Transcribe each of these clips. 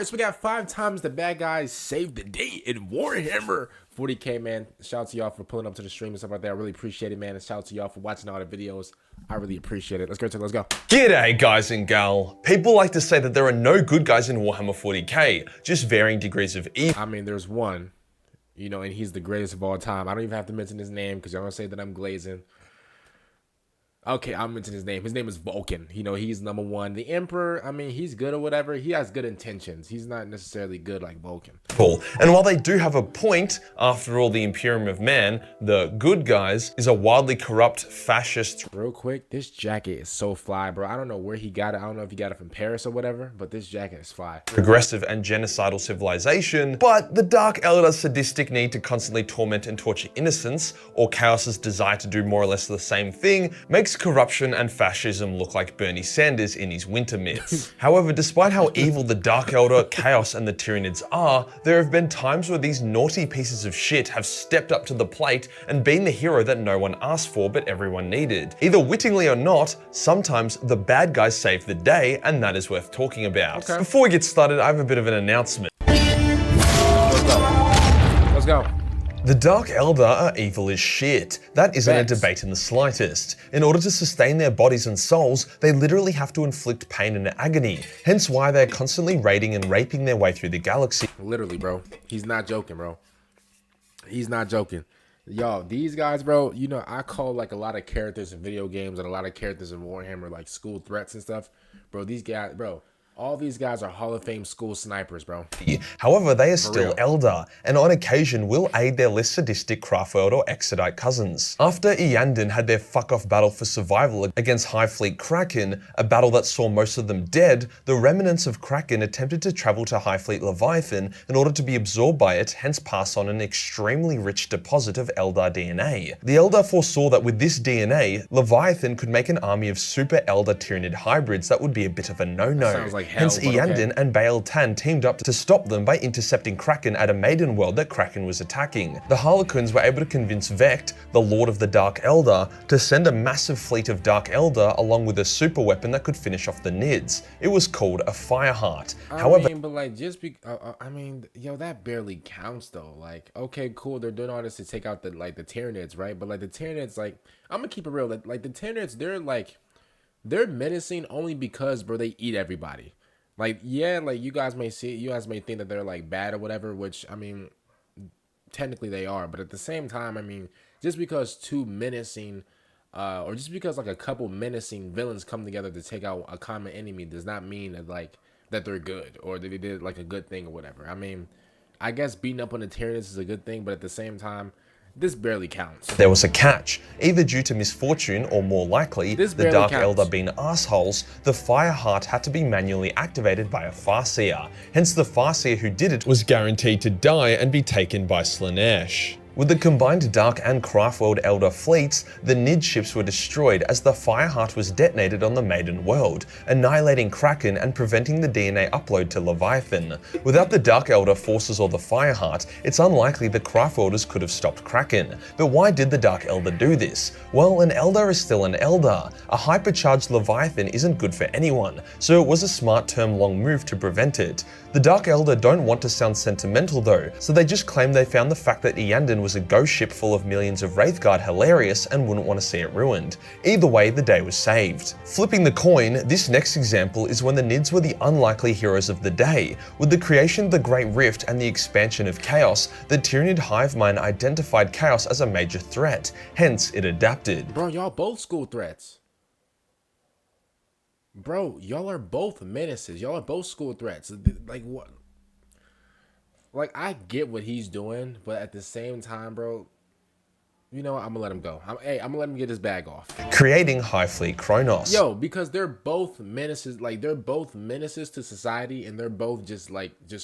Alright, so we got 5 times the bad guys saved the day in Warhammer 40k, man. Shout out to y'all for pulling up to the stream and stuff like that. I really appreciate it, man. And shout out to y'all for watching all the videos. I really appreciate it. Let's go. G'day, guys and gal. People like to say that there are no good guys in Warhammer 40k, just varying degrees of evil. I mean, there's one, you know, and he's the greatest of all time. I don't even have to mention his name because y'all gonna say that I'm glazing. Okay, I'll mention his name. His name is Vulcan. You know, he's number 1. The Emperor, I mean, he's good or whatever. He has good intentions. He's not necessarily good like Vulcan. Cool. And while they do have a point, after all, the Imperium of Man, the good guys, is a wildly corrupt fascist. Real quick, this jacket is so fly, bro. I don't know where he got it. I don't know if he got it from Paris or whatever, but this jacket is fly. Progressive and genocidal civilization, but the Dark Eldar's sadistic need to constantly torment and torture innocents, or Chaos's desire to do more or less the same thing, makes corruption and fascism look like Bernie Sanders in his winter mitts. However, despite how evil the Dark Elder, Chaos, and the Tyranids are, there have been times where these naughty pieces of shit have stepped up to the plate and been the hero that no one asked for but everyone needed. Either wittingly or not, sometimes the bad guys save the day, and that is worth talking about. Okay. Before we get started, I have a bit of an announcement. Let's go. The Dark Eldar are evil as shit. That isn't Facts. a debate in the slightest. In order to sustain their bodies and souls, they literally have to inflict pain and agony, hence why they're constantly raiding and raping their way through the galaxy. Literally, bro. He's not joking, bro. He's not joking. Y'all, these guys, bro, you know, I call like a lot of characters in video games and a lot of characters in Warhammer like school threats and stuff. Bro, these guys, bro, all these guys are Hall of Fame school snipers, bro. However, they are still real. Eldar, and on occasion will aid their less sadistic Craftworld or Exodite cousins. After Iyanden had their fuck-off battle for survival against High Fleet Kraken, a battle that saw most of them dead, the remnants of Kraken attempted to travel to High Fleet Leviathan in order to be absorbed by it, hence pass on an extremely rich deposit of Eldar DNA. The Eldar foresaw that with this DNA, Leviathan could make an army of super Eldar Tyranid hybrids that would be a bit of a no-no. Sounds like hell, Hence, but okay. Iyanden and Baal Tan teamed up to stop them by intercepting Kraken at a maiden world that Kraken was attacking. The Harlequins were able to convince Vecht, the Lord of the Dark Eldar, to send a massive fleet of Dark Eldar along with a super weapon that could finish off the Nids. It was called a Fireheart. I mean, but like, just be, I mean, yo, that barely counts though. Like, okay, cool, they're doing all this to take out the Tyranids, right? But like the Tyranids, like, I'm gonna keep it real. Like the Tyranids, they're menacing only because, bro, they eat everybody. Like, yeah, like you guys may think that they're like bad or whatever, which I mean, technically they are, but at the same time, I mean, just because two menacing, or just because like a couple menacing villains come together to take out a common enemy does not mean that like that they're good or that they did like a good thing or whatever. I mean, I guess beating up on the Tyranids is a good thing, but at the same time, this barely counts. There was a catch. Either due to misfortune or more likely, the Dark Eldar being assholes, the Fireheart had to be manually activated by a Farseer. Hence the Farseer who did it was guaranteed to die and be taken by Slaanesh. With the combined Dark and Craftworld Eldar fleets, the Nid ships were destroyed as the Fireheart was detonated on the Maiden World, annihilating Kraken and preventing the DNA upload to Leviathan. Without the Dark Eldar forces or the Fireheart, it's unlikely the Craftworlders could have stopped Kraken. But why did the Dark Eldar do this? Well, an Eldar is still an Eldar. A hypercharged Leviathan isn't good for anyone, so it was a smart term long move to prevent it. The Dark Eldar don't want to sound sentimental though, so they just claim they found the fact that Iyanden was a ghost ship full of millions of Wraithguard hilarious and wouldn't want to see it ruined. Either way, the day was saved. Flipping the coin, this next example is when the Nids were the unlikely heroes of the day. With the creation of the Great Rift and the expansion of Chaos, the Tyranid hive mind identified Chaos as a major threat, hence it adapted. Bro, y'all both school threats. Bro, y'all are both menaces. Y'all are both school threats. Like, what? Like, I get what he's doing, but at the same time, bro, you know what? I'm gonna let him go. I'm gonna let him get his bag off. Creating High Fleet Kronos. Yo, because they're both menaces. Like, they're both menaces to society, and they're both just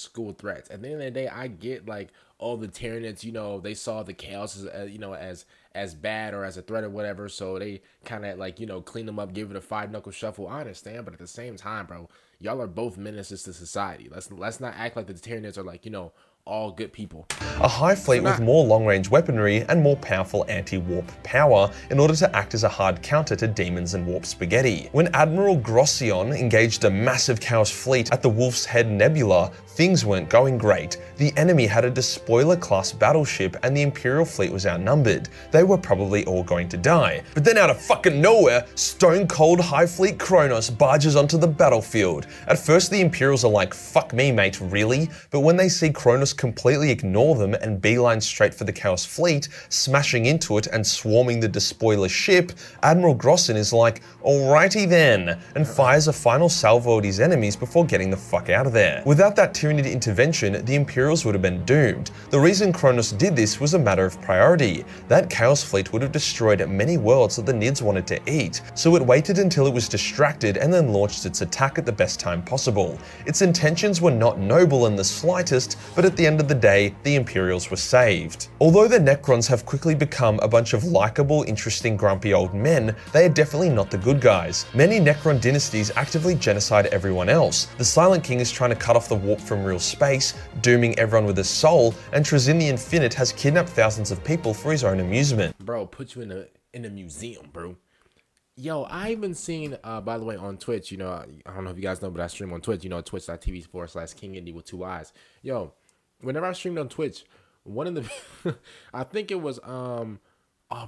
school threats. At the end of the day, I get, like, all the Tyranids, you know, they saw the Chaos as, you know, as bad or as a threat or whatever, so they kind of, like, you know, clean them up, give it a 5-knuckle shuffle. I understand, but at the same time, bro, y'all are both menaces to society. Let's not act like the Tyranids are, like, you know, all good people. A high fleet with more long-range weaponry and more powerful anti-warp power in order to act as a hard counter to demons and warp spaghetti. When Admiral Grossion engaged a massive Chaos fleet at the Wolf's Head Nebula, things weren't going great. The enemy had a despoiler-class battleship and the Imperial fleet was outnumbered. They were probably all going to die. But then out of fucking nowhere, stone-cold Hive Fleet Kronos barges onto the battlefield. At first the Imperials are like, fuck me mate, really? But when they see Kronos completely ignore them and beeline straight for the Chaos Fleet, smashing into it and swarming the despoiler ship, Admiral Grossin is like, alrighty then, and fires a final salvo at his enemies before getting the fuck out of there. Without that Tyranid intervention, the Imperials would have been doomed. The reason Kronos did this was a matter of priority. That Chaos Fleet would have destroyed many worlds that the Nids wanted to eat, so it waited until it was distracted and then launched its attack at the best time possible. Its intentions were not noble in the slightest, but at the end of the day, the Imperials were saved. Although the Necrons have quickly become a bunch of likable, interesting, grumpy old men, they are definitely not the good guys. Many Necron dynasties actively genocide everyone else. The Silent King is trying to cut off the warp from real space, dooming everyone with a soul, and Trzin the Infinite has kidnapped thousands of people for his own amusement. Bro, put you in a museum, bro. Yo, I even seen, by the way, on Twitch, you know, I don't know if you guys know, but I stream on Twitch, you know, twitch.tv/KingIndy with 2 eyes. Yo, whenever I streamed on Twitch, one of the, I think it was, oh,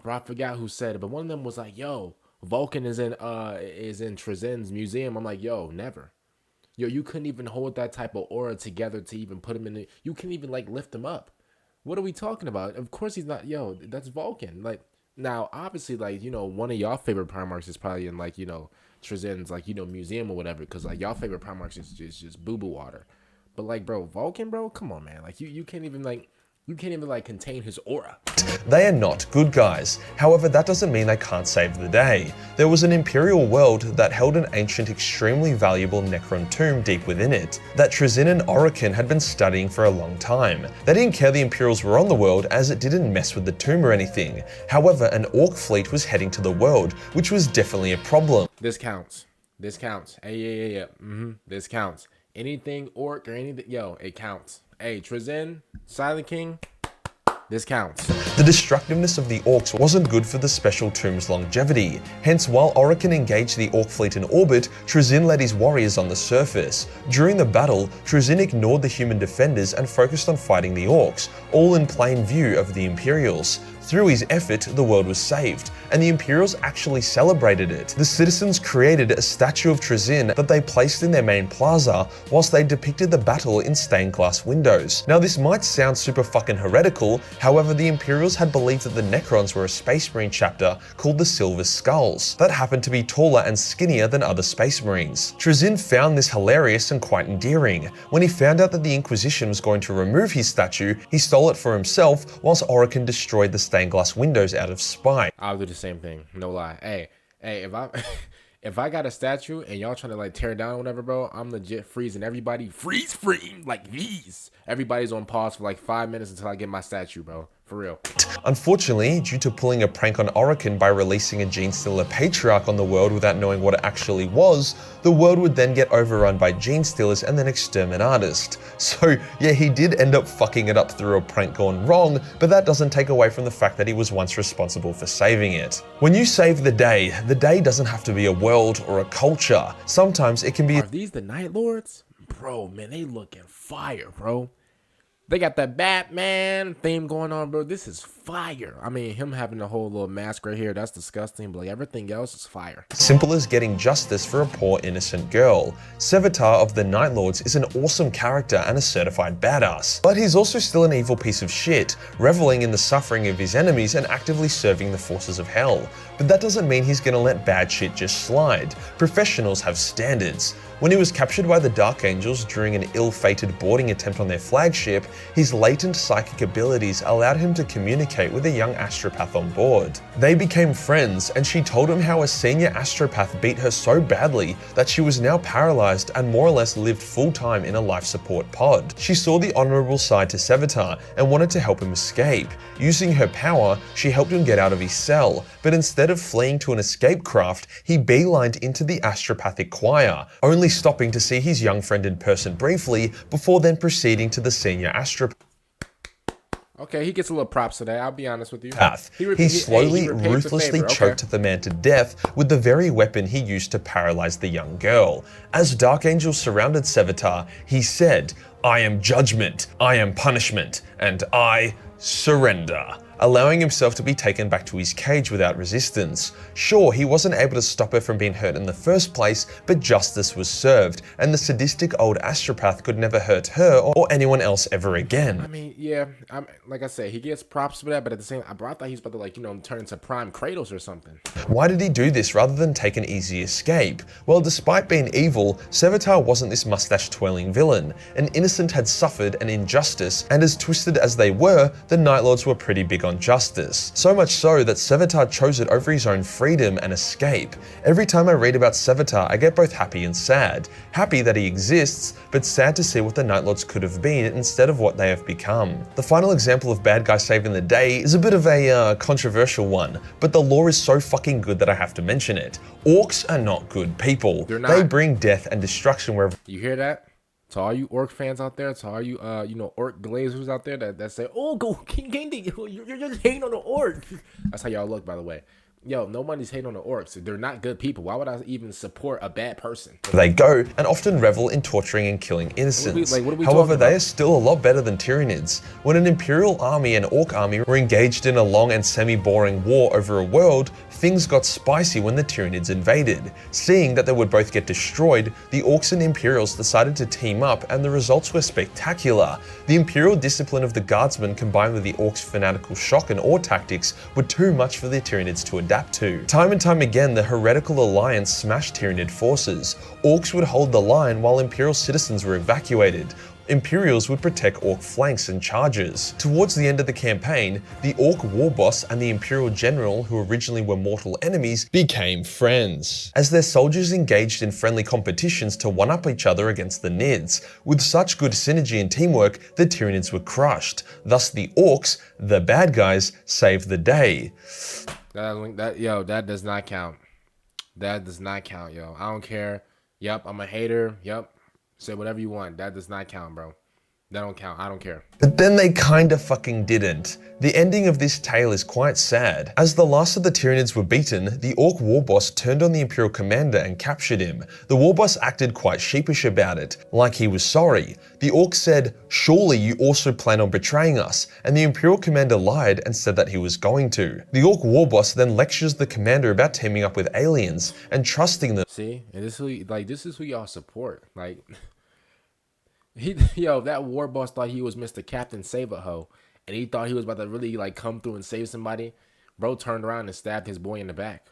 bro, I forgot who said it, but one of them was like, yo, Vulcan is in Trzin's museum. I'm like, yo, never. Yo, you couldn't even hold that type of aura together to even put him in it. You couldn't even, like, lift him up. What are we talking about? Of course he's not, yo, that's Vulcan. Like, now, obviously, like, you know, one of y'all favorite Primarchs is probably in, like, you know, Trzin's, like, you know, museum or whatever, because, like, y'all favorite Primarchs is just boo-boo water. But, like, bro, Vulcan, bro, come on, man. Like, you can't even, like, contain his aura. They are not good guys. However, that doesn't mean they can't save the day. There was an Imperial world that held an ancient, extremely valuable Necron tomb deep within it, that Trzin and Orokin had been studying for a long time. They didn't care the Imperials were on the world, as it didn't mess with the tomb or anything. However, an Orc fleet was heading to the world, which was definitely a problem. This counts. This counts. Hey, yeah. This counts. Anything Orc or anything, yo, it counts. Hey, Trzin, Silent King, this counts. The destructiveness of the Orcs wasn't good for the special tomb's longevity. Hence, while Orokin engaged the Orc fleet in orbit, Trzin led his warriors on the surface. During the battle, Trzin ignored the human defenders and focused on fighting the Orcs, all in plain view of the Imperials. Through his effort, the world was saved, and the Imperials actually celebrated it. The citizens created a statue of Trzin that they placed in their main plaza, whilst they depicted the battle in stained glass windows. Now this might sound super fucking heretical, however the Imperials had believed that the Necrons were a Space Marine chapter called the Silver Skulls, that happened to be taller and skinnier than other Space Marines. Trzin found this hilarious and quite endearing. When he found out that the Inquisition was going to remove his statue, he stole it for himself, whilst Orokin destroyed the stained glass windows out of spite. I'll do the same thing, no lie. Hey, if I got a statue and y'all trying to like tear it down or whatever, bro, I'm legit freezing everybody. Freeze like these. Everybody's on pause for like 5 minutes until I get my statue, bro. For real. Unfortunately, due to pulling a prank on Orokin by releasing a Genestealer Patriarch on the world without knowing what it actually was, the world would then get overrun by Genestealers and then Exterminators. So yeah, he did end up fucking it up through a prank gone wrong, but that doesn't take away from the fact that he was once responsible for saving it. When you save the day doesn't have to be a world or a culture. Sometimes it can be— Are these the Night Lords? Bro, man, they looking fire, bro. They got that Batman theme going on, bro. This is fire. I mean, him having a whole little mask right here, that's disgusting, but like everything else is fire. Simple as getting justice for a poor innocent girl. Sevatar of the Night Lords is an awesome character and a certified badass, but he's also still an evil piece of shit, reveling in the suffering of his enemies and actively serving the forces of hell. But that doesn't mean he's gonna let bad shit just slide. Professionals have standards. When he was captured by the Dark Angels during an ill-fated boarding attempt on their flagship, his latent psychic abilities allowed him to communicate with a young astropath on board. They became friends, and she told him how a senior astropath beat her so badly that she was now paralyzed and more or less lived full-time in a life support pod. She saw the honorable side to Sevatar and wanted to help him escape. Using her power, she helped him get out of his cell, but instead of fleeing to an escape craft, he beelined into the astropathic choir, only stopping to see his young friend in person briefly before then proceeding to the senior astropath. Okay, he gets a little props to that. I'll be honest with you. Path. He slowly, ruthlessly choked the man to death with the very weapon he used to paralyze the young girl. As Dark Angel surrounded Sevatar, he said, "I am judgment, I am punishment, and I surrender," allowing himself to be taken back to his cage without resistance. Sure, he wasn't able to stop her from being hurt in the first place, but justice was served, and the sadistic old astropath could never hurt her or anyone else ever again. I mean, yeah, like I said, he gets props for that, but at the same time, I thought he was about to, like, you know, turn into Prime Kratos or something. Why did he do this rather than take an easy escape? Well, despite being evil, Sevatar wasn't this mustache-twirling villain. An innocent had suffered an injustice, and as twisted as they were, the Night Lords were pretty big on justice. So much so that Sevatar chose it over his own freedom and escape. Every time I read about Sevatar, I get both happy and sad. Happy that he exists, but sad to see what the Night Lords could have been instead of what they have become. The final example of bad guy saving the day is a bit of a controversial one, but the lore is so fucking good that I have to mention it. Orcs are not good people. They bring death and destruction wherever. You hear that? To all you orc fans out there, to all you you know, orc glazers out there that say, "Oh, go King, you're just hating on the orc." That's how y'all look, by the way. Yo, nobody's hating on the orcs. They're not good people. Why would I even support a bad person? They go and often revel in torturing and killing innocents. However, they are still a lot better than Tyranids. When an Imperial army and Orc army were engaged in a long and semi-boring war over a world, things got spicy when the Tyranids invaded. Seeing that they would both get destroyed, the Orcs and Imperials decided to team up, and the results were spectacular. The Imperial discipline of the Guardsmen combined with the Orcs' fanatical shock and awe tactics were too much for the Tyranids to adapt to. Time and time again, the heretical alliance smashed Tyranid forces. Orcs would hold the line while Imperial citizens were evacuated. Imperials would protect Orc flanks and charges. Towards the end of the campaign, the Orc war boss and the Imperial general, who originally were mortal enemies, became friends, as their soldiers engaged in friendly competitions to one-up each other against the Nids. With such good synergy and teamwork, the Tyranids were crushed. Thus the Orcs, the bad guys, saved the day. That does not count. That does not count, yo. I don't care. Yep, I'm a hater. Yep. Say whatever you want. That does not count, bro. That don't count. I don't care. But then they kinda fucking didn't. The ending of this tale is quite sad. As the last of the Tyranids were beaten, the Orc warboss turned on the Imperial commander and captured him. The warboss acted quite sheepish about it, like he was sorry. The Orc said, "Surely you also plan on betraying us," and the Imperial commander lied and said that he was going to. The Orc warboss then lectures the commander about teaming up with aliens and trusting them. See, and this is who y'all support. Like, that war boss thought he was Mr. Captain Save-A-Ho, and he thought he was about to really like come through and save somebody. Bro turned around and stabbed his boy in the back.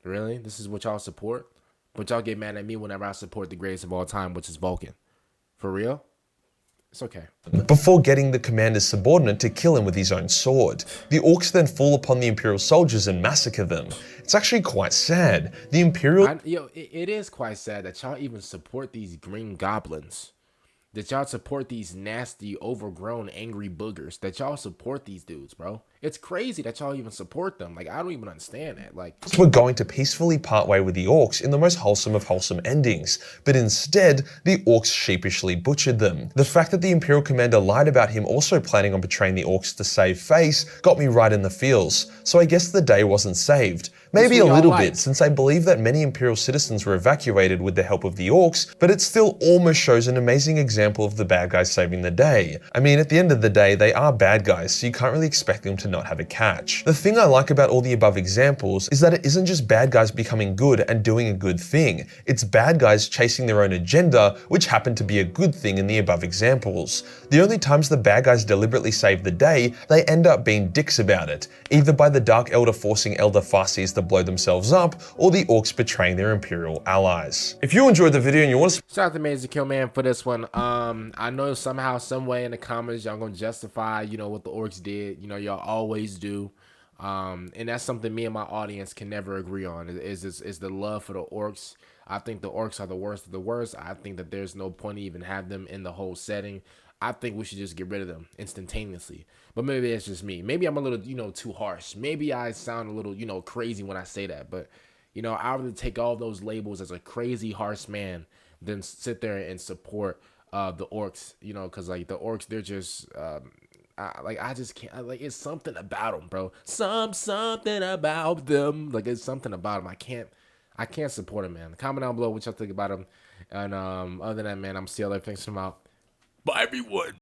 Really? This is what y'all support? But y'all get mad at me whenever I support the greatest of all time, which is Vulcan. For real? It's okay. Before getting the commander's subordinate to kill him with his own sword. The Orcs then fall upon the Imperial soldiers and massacre them. It's actually quite sad. The Imperial... It is quite sad that y'all even support these green goblins. That y'all support these nasty, overgrown, angry boogers. That y'all support these dudes, bro. It's crazy that y'all even support them. Like, I don't even understand that. Like, we're going to peacefully part way with the Orcs in the most wholesome of wholesome endings, but instead, the Orcs sheepishly butchered them. The fact that the Imperial commander lied about him also planning on betraying the Orcs to save face got me right in the feels, so I guess the day wasn't saved. Maybe a little bit, since I believe that many Imperial citizens were evacuated with the help of the Orcs, but it still almost shows an amazing example of the bad guys saving the day. I mean, at the end of the day, they are bad guys, so you can't really expect them to not have a catch. The thing I like about all the above examples is that it isn't just bad guys becoming good and doing a good thing. It's bad guys chasing their own agenda, which happened to be a good thing in the above examples. The only times the bad guys deliberately save the day, they end up being dicks about it, either by the Dark Eldar forcing Eldar Farseers to blow themselves up, or the Orcs betraying their Imperial allies. If you enjoyed the video and you want to... Shout out to Majorkill, man, for this one. I know somehow, some way in the comments, y'all gonna justify, what the Orcs did. Y'all always do. And that's something me and my audience can never agree on, is the love for the Orcs. I think the Orcs are the worst of the worst. I think that there's no point to even have them in the whole setting. I think we should just get rid of them instantaneously. But maybe it's just me. Maybe I'm a little, too harsh. Maybe I sound a little, crazy when I say that. But, I would take all those labels as a crazy, harsh man than sit there and support the orcs, you know, because like the orcs, they're just I just can't, like, it's something about them, bro. Something about them, like it's something about them. I can't support them, man. Comment down below what y'all think about them. And other than that, man, I'm CLF. Thanks for out. Bye, everyone.